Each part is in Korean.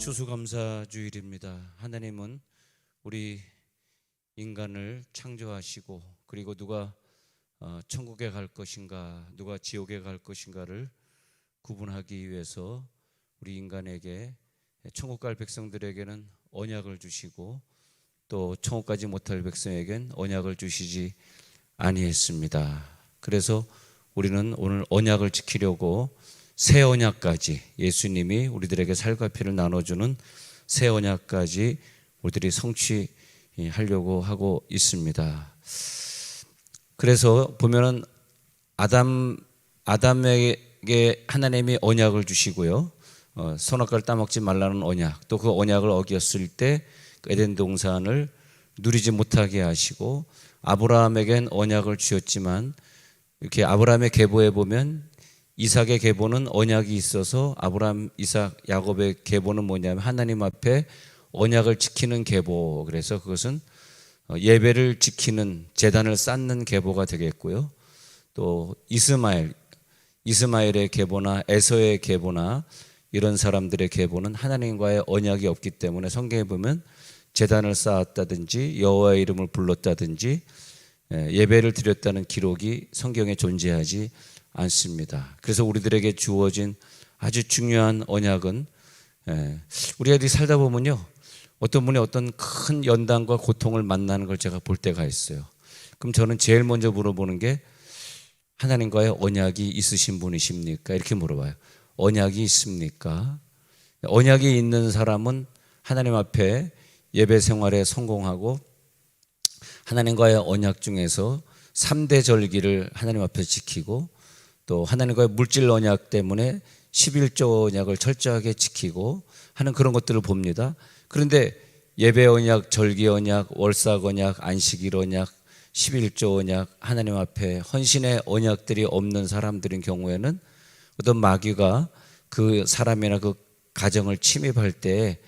추수감사주일입니다. 하나님은 우리 인간을 창조하시고 그리고 누가 천국에 갈 것인가 누가 지옥에 갈 것인가를 구분하기 위해서 우리 인간에게 천국 갈 백성들에게는 언약을 주시고 또 천국 가지 못할 백성에겐 언약을 주시지 아니했습니다. 그래서 우리는 오늘 언약을 지키려고 새 언약까지, 예수님이 우리들에게 살과 피를 나눠주는 새 언약까지 우리들이 성취하려고 하고 있습니다. 그래서 보면은 아담에게 하나님이 언약을 주시고요, 선악과를 따먹지 말라는 언약, 또 그 언약을 어겼을 때 에덴 동산을 누리지 못하게 하시고, 아브라함에겐 언약을 주셨지만 이렇게 아브라함의 계보에 보면 이삭의 계보는 언약이 있어서 아브라함, 이삭, 야곱의 계보는 뭐냐면 하나님 앞에 언약을 지키는 계보. 그래서 그것은 예배를 지키는, 제단을 쌓는 계보가 되겠고요. 또 이스마엘의 계보나 에서의 계보나 이런 사람들의 계보는 하나님과의 언약이 없기 때문에 성경에 보면 제단을 쌓았다든지 여호와의 이름을 불렀다든지 예배를 드렸다는 기록이 성경에 존재하지 않습니다. 그래서 우리들에게 주어진 아주 중요한 언약은, 우리가 살다 보면요, 어떤 분이 어떤 큰 연단과 고통을 만나는 걸 제가 볼 때가 있어요. 그럼 저는 제일 먼저 물어보는 게, 하나님과의 언약이 있으신 분이십니까? 이렇게 물어봐요. 언약이 있습니까? 언약이 있는 사람은 하나님 앞에 예배 생활에 성공하고 하나님과의 언약 중에서 3대 절기를 하나님 앞에 지키고, 또 하나님과의 물질 언약 때문에 11조 언약을 철저하게 지키고 하는 그런 것들을 봅니다. 그런데 예배 언약, 절기 언약, 월삭 언약, 안식일 언약, 11조 언약, 하나님 앞에 헌신의 언약들이 없는 사람들인 경우에는 어떤 마귀가 그 사람이나 그 가정을 침입할 때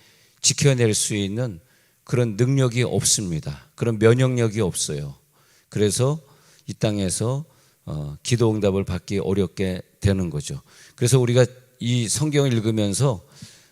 지켜낼 수 있는 그런 능력이 없습니다. 그런 면역력이 없어요. 그래서 이 땅에서 기도 응답을 받기 어렵게 되는 거죠. 그래서 우리가 이 성경을 읽으면서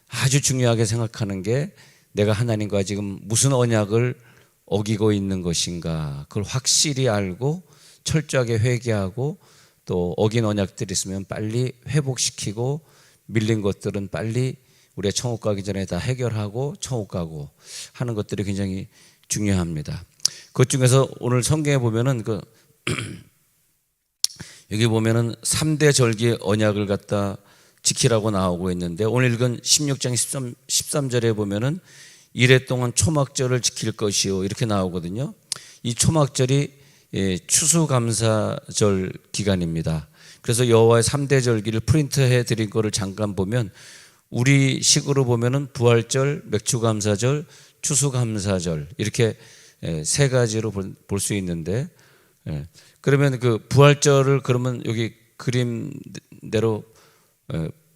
아주 중요하게 생각하는 게, 내가 하나님과 지금 무슨 언약을 어기고 있는 것인가, 그걸 확실히 알고 철저하게 회개하고, 또 어긴 언약들이 있으면 빨리 회복시키고, 밀린 것들은 빨리 우리가 천국 가기 전에 다 해결하고 천국 가고 하는 것들이 굉장히 중요합니다. 그것 중에서 오늘 성경에 보면은 여기 보면은 3대 절기 언약을 갖다 지키라고 나오고 있는데, 오늘 읽은 16장 13절에 보면은 이래 동안 초막절을 지킬 것이요 이렇게 나오거든요. 이 초막절이 추수감사절 기간입니다. 그래서 여호와의 3대 절기를 프린트해 드린 거를 잠깐 보면, 우리 식으로 보면은 부활절, 맥주감사절, 추수감사절 이렇게 세 가지로 볼 수 있는데, 그러면 그 부활절을, 그러면 여기 그림대로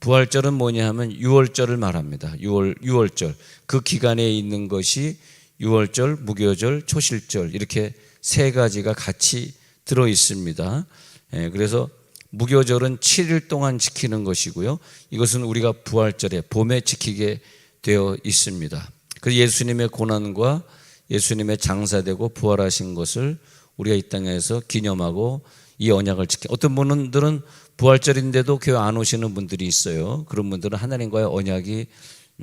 부활절은 뭐냐 하면 6월절을 말합니다. 6월절. 그 기간에 있는 것이 6월절, 무교절, 초실절 이렇게 세 가지가 같이 들어 있습니다. 그래서 무교절은 7일 동안 지키는 것이고요. 이것은 우리가 부활절에 봄에 지키게 되어 있습니다. 그래서 예수님의 고난과 예수님의 장사되고 부활하신 것을 우리가 이 땅에서 기념하고 이 언약을 지켜. 어떤 분들은 부활절인데도 교회 안 오시는 분들이 있어요. 그런 분들은 하나님과의 언약이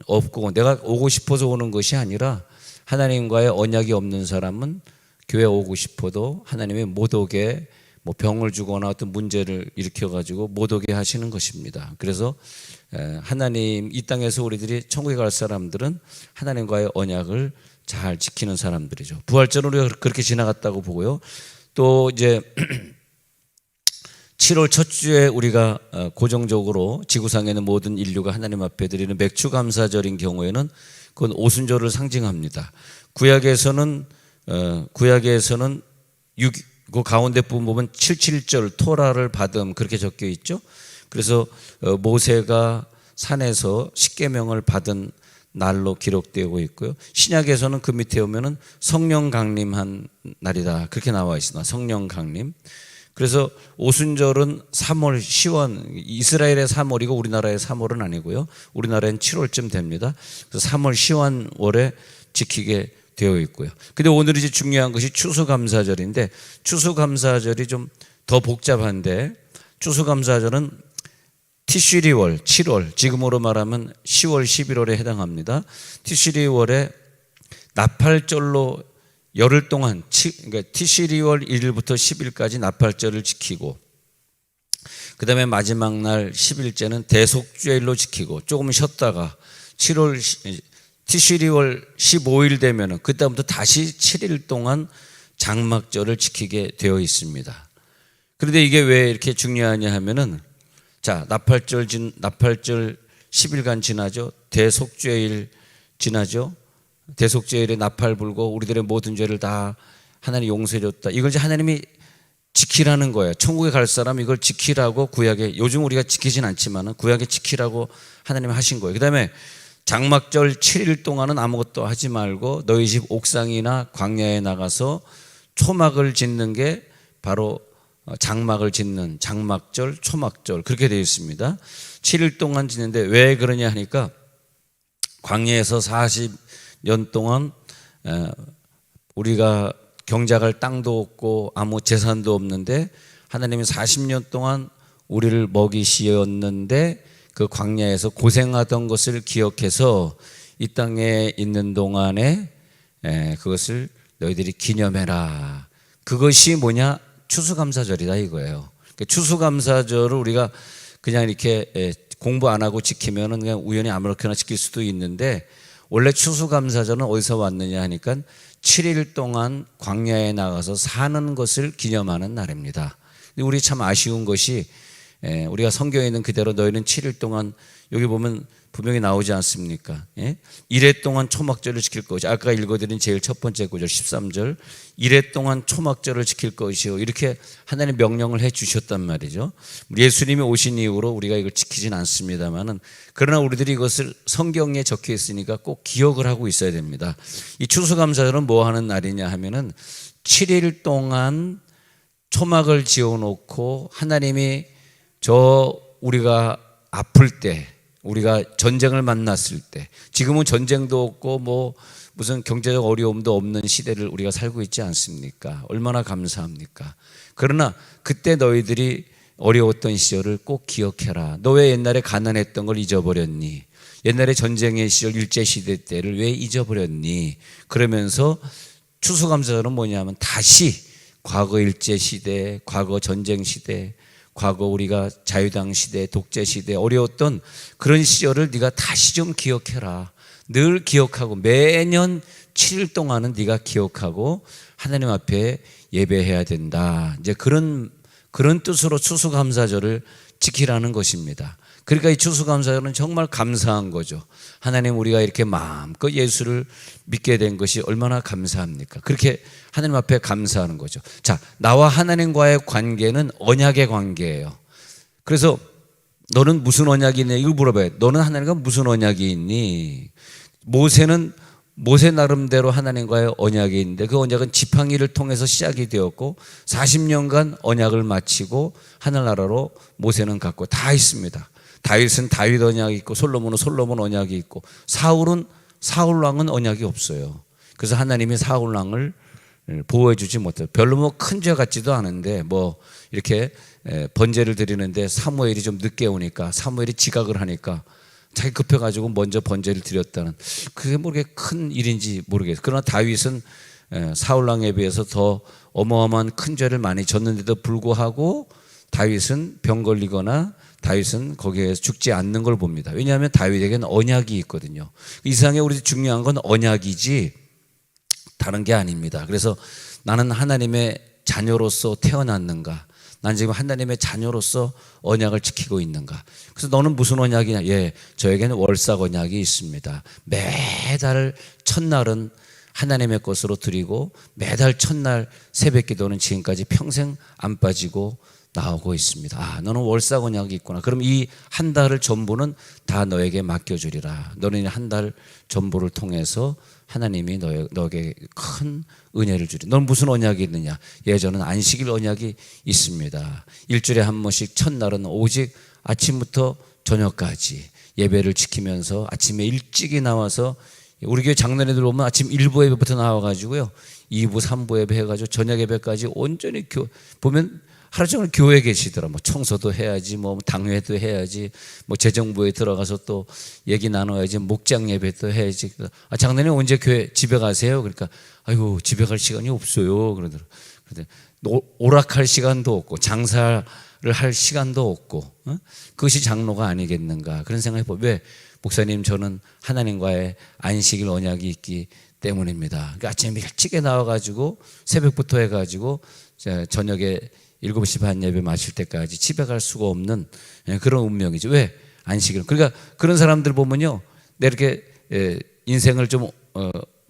없고, 내가 오고 싶어서 오는 것이 아니라 하나님과의 언약이 없는 사람은 교회 오고 싶어도 하나님이 못 오게, 병을 주거나 어떤 문제를 일으켜가지고 못 오게 하시는 것입니다. 그래서 하나님, 이 땅에서 우리들이 천국에 갈 사람들은 하나님과의 언약을 잘 지키는 사람들이죠. 부활절은 우리가 그렇게 지나갔다고 보고요. 또 이제 7월 첫 주에 우리가 고정적으로 지구상에는 모든 인류가 하나님 앞에 드리는 맥주감사절인 경우에는 그건 오순절을 상징합니다. 구약에서는 그 가운데 부분 보면 7.7절 토라를 받음 그렇게 적혀 있죠. 그래서 모세가 산에서 십계명을 받은 날로 기록되고 있고요. 신약에서는 그 밑에 오면은 성령 강림한 날이다 그렇게 나와 있습니다. 성령 강림. 그래서 오순절은 3월 시원, 이스라엘의 3월이고 우리나라의 3월은 아니고요. 우리나라엔 7월쯤 됩니다. 그래서 3월 시원월에 지키게 되어 있고요. 근데 오늘 이제 중요한 것이 추수감사절인데, 추수감사절이 좀 더 복잡한데, 추수감사절은 티슈리월 7월, 지금으로 말하면 10월 11월에 해당합니다. 티슈리월에 나팔절로 열흘 동안, 그러니까 티슈리월 1일부터 10일까지 나팔절을 지키고, 그 다음에 마지막 날 10일째는 대속죄일로 지키고, 조금 쉬었다가 티슈리월 15일 되면은 그다음부터 다시 7일 동안 장막절을 지키게 되어 있습니다. 그런데 이게 왜 이렇게 중요하냐 하면은, 자, 나팔절 10일간 지나죠. 대속죄일 지나죠. 대속죄일에 나팔 불고 우리들의 모든 죄를 다 하나님 용서해 줬다. 이걸 이제 하나님이 지키라는 거예요. 천국에 갈 사람 이걸 지키라고 구약에, 요즘 우리가 지키진 않지만 구약에 지키라고 하나님이 하신 거예요. 그 다음에 장막절 7일 동안은 아무것도 하지 말고 너희 집 옥상이나 광야에 나가서 초막을 짓는 게 바로 장막을 짓는 장막절, 초막절, 그렇게 되어 있습니다. 7일 동안 짓는데 왜 그러냐 하니까, 광야에서 40년 동안 우리가 경작할 땅도 없고 아무 재산도 없는데 하나님이 40년 동안 우리를 먹이시었는데 그 광야에서 고생하던 것을 기억해서 이 땅에 있는 동안에 그것을 너희들이 기념해라. 그것이 뭐냐? 추수감사절이다 이거예요. 추수감사절을 우리가 그냥 이렇게 공부 안 하고 지키면은 그냥 우연히 아무렇게나 지킬 수도 있는데, 원래 추수감사절은 어디서 왔느냐 하니까 7일 동안 광야에 나가서 사는 것을 기념하는 날입니다. 근데 우리 참 아쉬운 것이, 우리가 성경에 있는 그대로 너희는 7일 동안, 여기 보면 분명히 나오지 않습니까? 이래 동안 초막절을 지킬 것이, 아까 읽어드린 제일 첫 번째 구절 13절, 이래 동안 초막절을 지킬 것이요, 이렇게 하나님 명령을 해 주셨단 말이죠. 예수님이 오신 이후로 우리가 이걸 지키진 않습니다만은, 그러나 우리들이 이것을 성경에 적혀 있으니까 꼭 기억을 하고 있어야 됩니다. 이 추수감사절은 뭐 하는 날이냐 하면은 7일 동안 초막을 지어놓고 하나님이 우리가 아플 때, 우리가 전쟁을 만났을 때, 지금은 전쟁도 없고 뭐 무슨 경제적 어려움도 없는 시대를 우리가 살고 있지 않습니까? 얼마나 감사합니까? 그러나 그때 너희들이 어려웠던 시절을 꼭 기억해라. 너 왜 옛날에 가난했던 걸 잊어버렸니? 옛날에 전쟁의 시절, 일제시대 때를 왜 잊어버렸니? 그러면서 추수감사절은 뭐냐면 다시 과거 일제시대, 과거 전쟁시대, 과거 우리가 자유당 시대, 독재 시대 어려웠던 그런 시절을 네가 다시 좀 기억해라. 늘 기억하고 매년 7일 동안은 네가 기억하고 하나님 앞에 예배해야 된다. 이제 그런 뜻으로 추수감사절을 지키라는 것입니다. 그러니까 이 추수감사절은 정말 감사한 거죠. 하나님, 우리가 이렇게 마음껏 예수를 믿게 된 것이 얼마나 감사합니까? 그렇게 하나님 앞에 감사하는 거죠. 자, 나와 하나님과의 관계는 언약의 관계예요. 그래서 너는 무슨 언약이 있냐 이걸 물어봐요. 너는 하나님과 무슨 언약이 있니? 모세 나름대로 하나님과의 언약이 있는데, 그 언약은 지팡이를 통해서 시작이 되었고 40년간 언약을 마치고 하늘나라로 모세는 갔고 다 있습니다. 다윗은 다윗 언약이 있고 솔로몬은 솔로몬 언약이 있고 사울 왕은 언약이 없어요. 그래서 하나님이 사울 왕을 보호해 주지 못해요. 별로 뭐 큰 죄 같지도 않은데 뭐 이렇게 번제를 드리는데 사무엘이 좀 늦게 오니까, 사무엘이 지각을 하니까 자기 급해가지고 먼저 번제를 드렸다는, 그게 뭐 그렇게 큰 일인지 모르겠어요. 그러나 다윗은 사울 왕에 비해서 더 어마어마한 큰 죄를 많이 졌는데도 불구하고 다윗은 병 걸리거나 다윗은 거기에서 죽지 않는 걸 봅니다. 왜냐하면 다윗에게는 언약이 있거든요. 이 세상에 우리 중요한 건 언약이지 다른 게 아닙니다. 그래서 나는 하나님의 자녀로서 태어났는가? 난 지금 하나님의 자녀로서 언약을 지키고 있는가? 그래서 너는 무슨 언약이냐? 예, 저에게는 월삭 언약이 있습니다. 매달 첫날은 하나님의 것으로 드리고 매달 첫날 새벽 기도는 지금까지 평생 안 빠지고 나오고 있습니다. 아, 너는 월삭 언약이 있구나. 그럼 이 한 달을 전부는 다 너에게 맡겨주리라. 너는 한 달 전부를 통해서 하나님이 너에게 큰 은혜를 주리. 넌 무슨 언약이 있느냐? 저는 안식일 언약이 있습니다. 일주일에 한 번씩 첫날은 오직 아침부터 저녁까지 예배를 지키면서 아침에 일찍이 나와서, 우리 교회 장로님들 오면 아침 1부 예배부터 나와가지고요 2부 3부 예배 해가지고 저녁 예배까지 온전히 보면 하루 종일 교회에 계시더라. 뭐 청소도 해야지, 뭐 당회도 해야지, 뭐 재정부에 들어가서 또 얘기 나눠야지, 목장 예배도 해야지. 장로님 언제 교회 집에 가세요? 그러니까 아이고 집에 갈 시간이 없어요 그러더라고요. 오락할 시간도 없고 장사를 할 시간도 없고, 그것이 장로가 아니겠는가 그런 생각해 보. 왜? 목사님, 저는 하나님과의 안식일 언약이 있기 때문입니다. 그러니까 아침에 일찍 나와가지고 새벽부터 해가지고 저녁에 7시 반 예배 마칠 때까지 집에 갈 수가 없는 그런 운명이죠. 왜? 안식일. 그러니까 그런 사람들 보면요, 내 이렇게 인생을 좀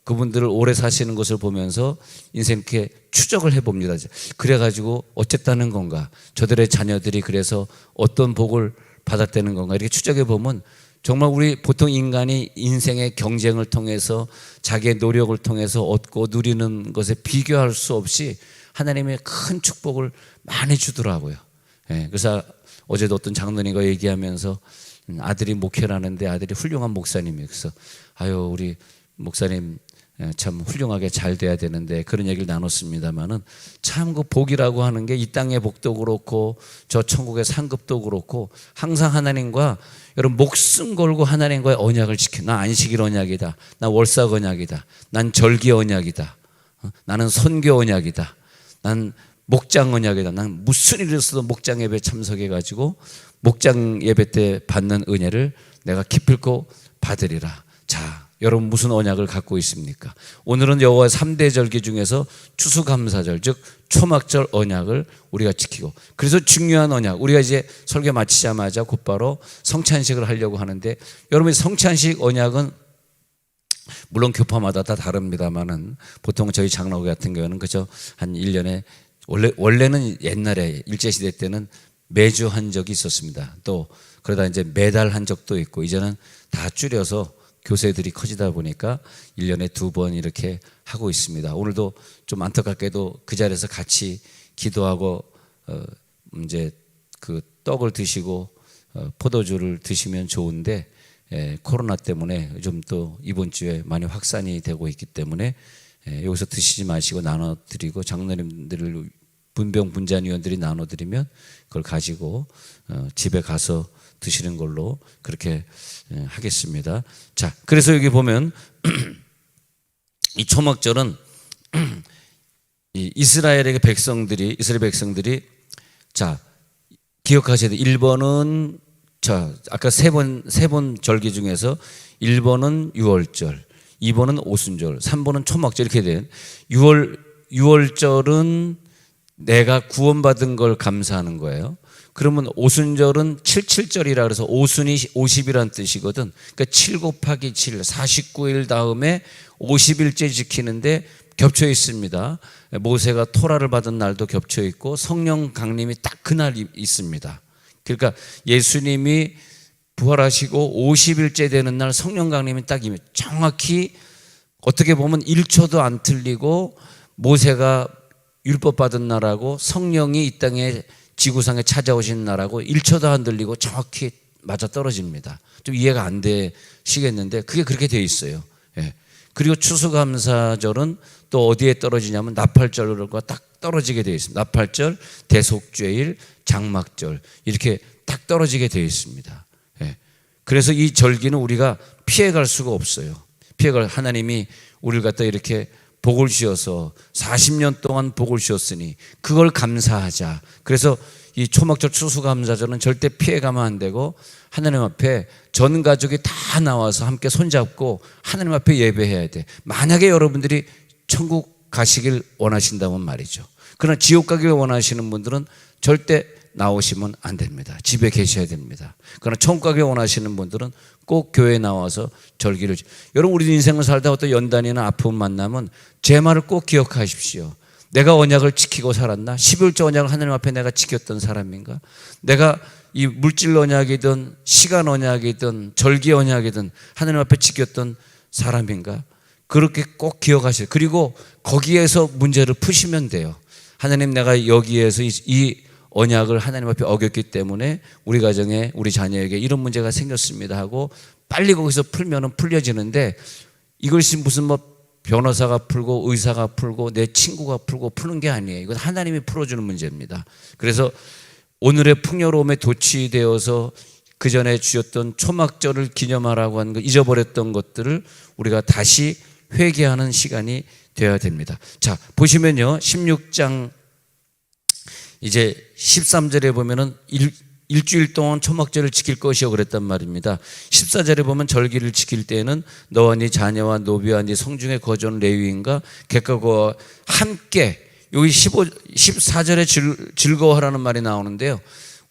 그분들을 오래 사시는 것을 보면서 인생 이렇게 추적을 해봅니다. 그래가지고 어쨌다는 건가? 저들의 자녀들이 그래서 어떤 복을 받았다는 건가? 이렇게 추적해 보면 정말 우리 보통 인간이 인생의 경쟁을 통해서 자기의 노력을 통해서 얻고 누리는 것에 비교할 수 없이 하나님의 큰 축복을 많이 주더라고요. 그래서 어제도 어떤 장로님과 얘기하면서 아들이 목회를 하는데 아들이 훌륭한 목사님이에요. 그래서 아유, 우리 목사님 참 훌륭하게 잘 돼야 되는데 그런 얘기를 나눴습니다만은, 참 그 복이라고 하는 게 이 땅의 복도 그렇고 저 천국의 상급도 그렇고 항상 하나님과 여러분 목숨 걸고 하나님과의 언약을 지켜. 나 안식일 언약이다, 나 월삭 언약이다, 난 절기 언약이다, 나는 선교 언약이다, 난 목장 언약이다, 난 무슨 일이 있어도 목장 예배 참석해 가지고 목장 예배 때 받는 은혜를 내가 기필코 받으리라. 자, 여러분 무슨 언약을 갖고 있습니까? 오늘은 여호와 3대 절기 중에서 추수감사절, 즉 초막절 언약을 우리가 지키고, 그래서 중요한 언약, 우리가 이제 설교 마치자마자 곧바로 성찬식을 하려고 하는데, 여러분 성찬식 언약은 물론 교파마다 다 다릅니다만은 보통 저희 장로교 같은 경우는 그저 한 1년에 원래는 옛날에 일제시대 때는 매주 한 적이 있었습니다. 또 그러다 이제 매달 한 적도 있고, 이제는 다 줄여서 교세들이 커지다 보니까 1년에 2번 이렇게 하고 있습니다. 오늘도 좀 안타깝게도 그 자리에서 같이 기도하고 이제 그 떡을 드시고 포도주를 드시면 좋은데, 코로나 때문에 좀 또 이번 주에 많이 확산이 되고 있기 때문에 여기서 드시지 마시고 나눠드리고, 장로님들을 분병분잔위원들이 나눠드리면 그걸 가지고 집에 가서 드시는 걸로 그렇게 하겠습니다. 자, 그래서 여기 보면 이 초막절은 이스라엘 백성들이 자, 기억하셔야 돼요. 1번은 자, 아까 세 번 절기 중에서 1번은 유월절, 2번은 오순절, 3번은 초막절 이렇게 된 유월절은 내가 구원받은 걸 감사하는 거예요. 그러면 오순절은 77절이라 그래서 오순이 50이라는 뜻이거든. 그러니까 7 곱하기 7, 49일 다음에 50일째 지키는데 겹쳐 있습니다. 모세가 토라를 받은 날도 겹쳐 있고 성령 강림이 딱 그날 있습니다. 그러니까 예수님이 부활하시고 50일째 되는 날 성령 강림이 딱 정확히 어떻게 보면 1초도 안 틀리고, 모세가 율법 받은 날하고 성령이 이 땅에 지구상에 찾아오신 날하고 1초도 안 들리고 정확히 맞아 떨어집니다. 좀 이해가 안 되시겠는데 그게 그렇게 돼 있어요. 그리고 추수감사절은 또 어디에 떨어지냐면 나팔절과 딱 떨어지게 되어 있습니다. 나팔절, 대속죄일, 장막절 이렇게 딱 떨어지게 되어 있습니다. 그래서 이 절기는 우리가 피해갈 수가 없어요. 하나님이 우리를 갖다 이렇게 복을 주셔서 40년 동안 복을 주셨으니 그걸 감사하자. 그래서 이 초막절 추수감사절은 절대 피해가면 안 되고, 하나님 앞에 전 가족이 다 나와서 함께 손잡고 하나님 앞에 예배해야 돼. 만약에 여러분들이 천국 가시길 원하신다면 말이죠. 그러나 지옥 가길 원하시는 분들은 절대 나오시면 안 됩니다. 집에 계셔야 됩니다. 그러나 천국 가길 원하시는 분들은 꼭 교회에 나와서 절기를. 여러분, 우리 인생을 살다 어떤 연단이나 아픔 만나면 제 말을 꼭 기억하십시오. 내가 언약을 지키고 살았나? 11조 언약을 하나님 앞에 내가 지켰던 사람인가? 내가 이 물질 언약이든 시간 언약이든 절기 언약이든 하나님 앞에 지켰던 사람인가? 그렇게 꼭 기억하세요. 그리고 거기에서 문제를 푸시면 돼요. 하나님, 내가 여기에서 이 언약을 하나님 앞에 어겼기 때문에 우리 가정에, 우리 자녀에게 이런 문제가 생겼습니다 하고 빨리 거기서 풀면은 풀려지는데, 이것이 무슨 뭐 변호사가 풀고 의사가 풀고 내 친구가 풀고 푸는 게 아니에요. 이건 하나님이 풀어주는 문제입니다. 그래서 오늘의 풍요로움에 도취되어서 그 전에 주셨던 초막절을 기념하라고 하는 거, 잊어버렸던 것들을 우리가 다시 회개하는 시간이 되어야 됩니다. 자, 보시면요, 16장 이제 13절에 보면은 일주일 동안 초막절을 지킬 것이요 그랬단 말입니다. 14절에 보면 절기를 지킬 때에는 너와 네 자녀와 노비와 네 성중에 거주하는 레위인과 객가와 함께, 여기 14절에 즐거워하라는 말이 나오는데요,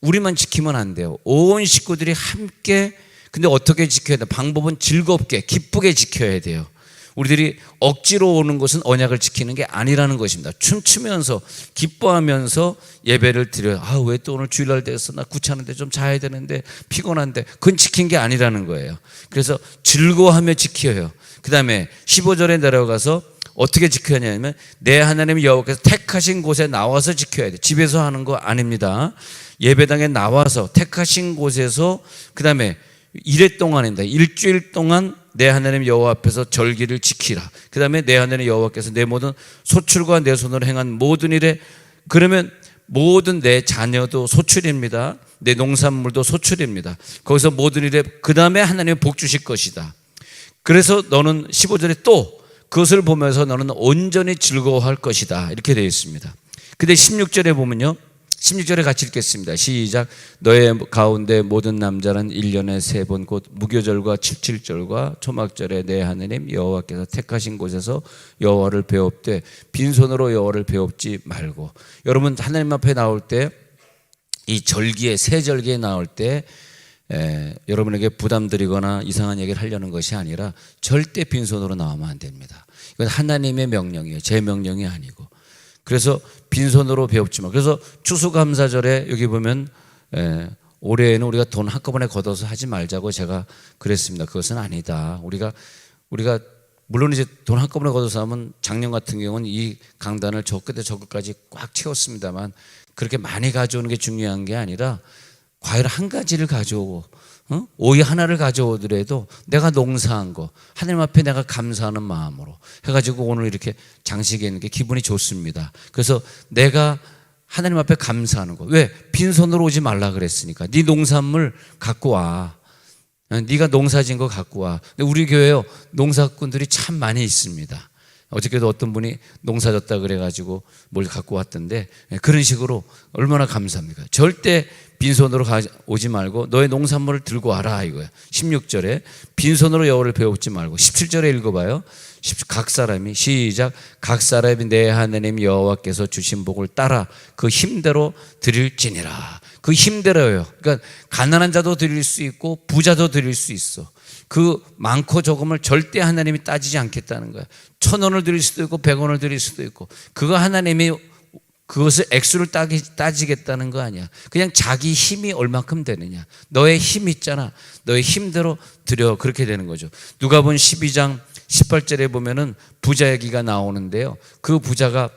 우리만 지키면 안 돼요. 온 식구들이 함께. 근데 어떻게 지켜야 돼? 방법은 즐겁게 기쁘게 지켜야 돼요. 우리들이 억지로 오는 것은 언약을 지키는 게 아니라는 것입니다. 춤추면서 기뻐하면서 예배를 드려요. 아, 왜 또 오늘 주일날 됐어? 나 구차는데 좀 자야 되는데 피곤한데. 그건 지킨 게 아니라는 거예요. 그래서 즐거워하며 지켜요. 그 다음에 15절에 내려가서 어떻게 지켜야 하냐면, 내 하나님 여호와께서 택하신 곳에 나와서 지켜야 돼. 집에서 하는 거 아닙니다. 예배당에 나와서 택하신 곳에서, 그 다음에 이래 동안입니다. 일주일 동안 내 하나님 여호와 앞에서 절기를 지키라. 그 다음에 내 하나님 여호와께서 내 모든 소출과 내 손으로 행한 모든 일에, 그러면 모든 내 자녀도 소출입니다. 내 농산물도 소출입니다. 거기서 모든 일에, 그 다음에 하나님이 복 주실 것이다. 그래서 너는 15절에 또 그것을 보면서 너는 온전히 즐거워할 것이다, 이렇게 되어 있습니다. 근데 16절에 보면요, 16절에 같이 읽겠습니다. 시작. 너의 가운데 모든 남자는 1년에 3번 곧 무교절과 칠칠절과 초막절에 내 하나님 여호와께서 택하신 곳에서 여호와를 배웁되 빈손으로 여호와를 배웁지 말고. 여러분, 하나님 앞에 나올 때, 이 절기에, 새 절기에 나올 때 여러분에게 부담 드리거나 이상한 얘기를 하려는 것이 아니라 절대 빈손으로 나오면 안 됩니다. 이건 하나님의 명령이에요. 제 명령이 아니고. 그래서 빈손으로 배웁지만. 그래서 추수감사절에 여기 보면 올해에는 우리가 돈 한꺼번에 걷어서 하지 말자고 제가 그랬습니다. 그것은 아니다. 우리가 물론 이제 돈 한꺼번에 걷어서 하면, 작년 같은 경우는 이 강단을 저 끝에 저 끝까지 꽉 채웠습니다만, 그렇게 많이 가져오는 게 중요한 게 아니라 과일 한 가지를 가져오고 오이 하나를 가져오더라도 내가 농사한 거 하나님 앞에 내가 감사하는 마음으로 해가지고 오늘 이렇게 장식해 있는 게 기분이 좋습니다. 그래서 내가 하나님 앞에 감사하는 거. 왜? 빈손으로 오지 말라 그랬으니까. 네 농산물 갖고 와. 네가 농사진 거 갖고 와. 근데 우리 교회요, 농사꾼들이 참 많이 있습니다. 어저께도 어떤 분이 농사졌다 그래가지고 뭘 갖고 왔던데, 그런 식으로 얼마나 감사합니까? 절대 빈손으로 오지 말고 너의 농산물을 들고 와라, 이거야. 16절에 빈손으로 여호와를 배웁지 말고. 17절에 읽어봐요. 각 사람이, 시작. 각 사람이 내 하나님 여호와께서 주신 복을 따라 그 힘대로 드릴지니라. 그 힘대로요. 그러니까 가난한 자도 드릴 수 있고 부자도 드릴 수 있어. 그 많고 적음을 절대 하나님이 따지지 않겠다는 거야. 1,000원을 드릴 수도 있고 100원을 드릴 수도 있고, 그거 하나님이 그것을 액수를 따지겠다는 거 아니야. 그냥 자기 힘이 얼마큼 되느냐. 너의 힘 있잖아. 너의 힘대로 드려. 그렇게 되는 거죠. 누가복음 12장 18절에 보면은 부자 얘기가 나오는데요, 그 부자가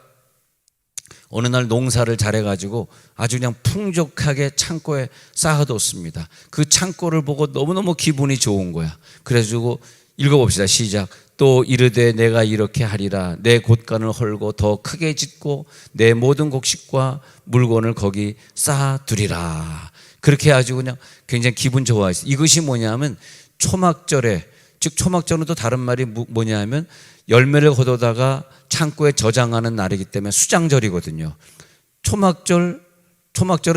어느 날 농사를 잘해가지고 아주 그냥 풍족하게 창고에 쌓아뒀습니다. 그 창고를 보고 너무너무 기분이 좋은 거야. 그래가지고 읽어봅시다. 시작. 또 이르되 내가 이렇게 하리라. 내 곳간을 헐고 더 크게 짓고 내 모든 곡식과 물건을 거기 쌓아두리라. 그렇게 아주 그냥 굉장히 기분 좋아했어요. 이것이 뭐냐면 초막절에, 즉 초막절은 또 다른 말이 뭐냐면 열매를 거두다가 창고에 저장하는 날이기 때문에 수장절이거든요. 초막절은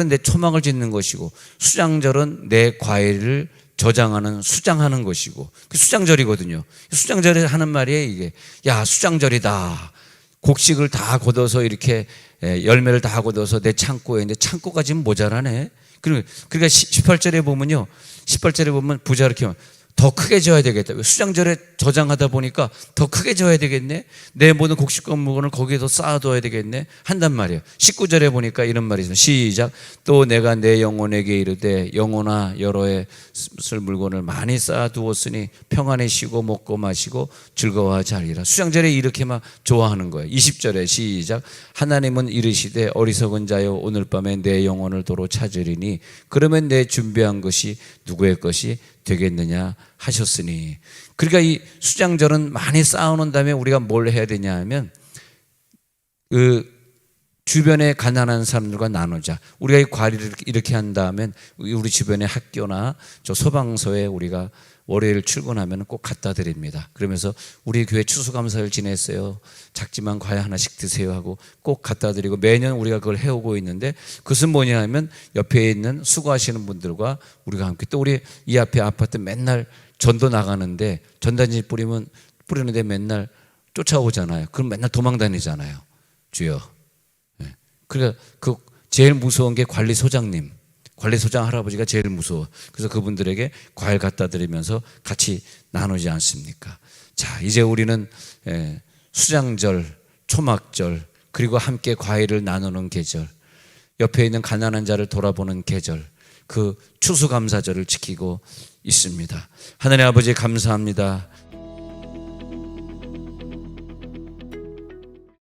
내 초막을 짓는 것이고, 수장절은 내 과일을 저장하는, 수장하는 것이고, 그 수장절이거든요. 수장절에 하는 말이에요, 이게. 야, 수장절이다. 곡식을 다 걷어서 이렇게 열매를 다 걷어서 내 창고에 있는데 창고가 지금 모자라네. 그러니까 18절에 보면요, 18절에 보면 부자 이렇게 더 크게 져야 되겠다. 수장절에 저장하다 보니까 더 크게 져야 되겠네. 내 모든 곡식과 물건을 거기에 더 쌓아둬야 되겠네. 한단 말이에요. 19절에 보니까 이런 말이 있어요. 시작. 또 내가 내 영혼에게 이르되 영혼아 여러 해 쓸 물건을 많이 쌓아두었으니 평안에 쉬고 먹고 마시고 즐거워하지 않으리라. 수장절에 이렇게 막 좋아하는 거예요. 20절에 시작. 하나님은 이르시되 어리석은 자여 오늘 밤에 내 영혼을 도로 찾으리니 그러면 내 준비한 것이 누구의 것이 되겠느냐 하셨으니. 그러니까 이 수장절은 많이 쌓아놓은 다음에 우리가 뭘 해야 되냐 하면 그 주변에 가난한 사람들과 나누자. 우리가 이 과리를 이렇게 한 다음에 우리 주변의 학교나 저 소방서에 우리가 월요일 출근하면 꼭 갖다 드립니다. 그러면서 우리 교회 추수감사를 지냈어요. 작지만 과일 하나씩 드세요 하고 꼭 갖다 드리고 매년 우리가 그걸 해오고 있는데 그것은 뭐냐 하면 옆에 있는 수고하시는 분들과 우리가 함께 또 우리 이 앞에 아파트 맨날 전도 나가는데 전단지 뿌리는데 맨날 쫓아오잖아요. 그럼 맨날 도망 다니잖아요. 주여. 그러니까 그 제일 무서운 게 관리소장 할아버지가 제일 무서워. 그래서 그분들에게 과일 갖다 드리면서 같이 나누지 않습니까? 자, 이제 우리는 수장절, 초막절, 그리고 함께 과일을 나누는 계절, 옆에 있는 가난한 자를 돌아보는 계절, 그 추수감사절을 지키고 있습니다. 하나님 아버지 감사합니다.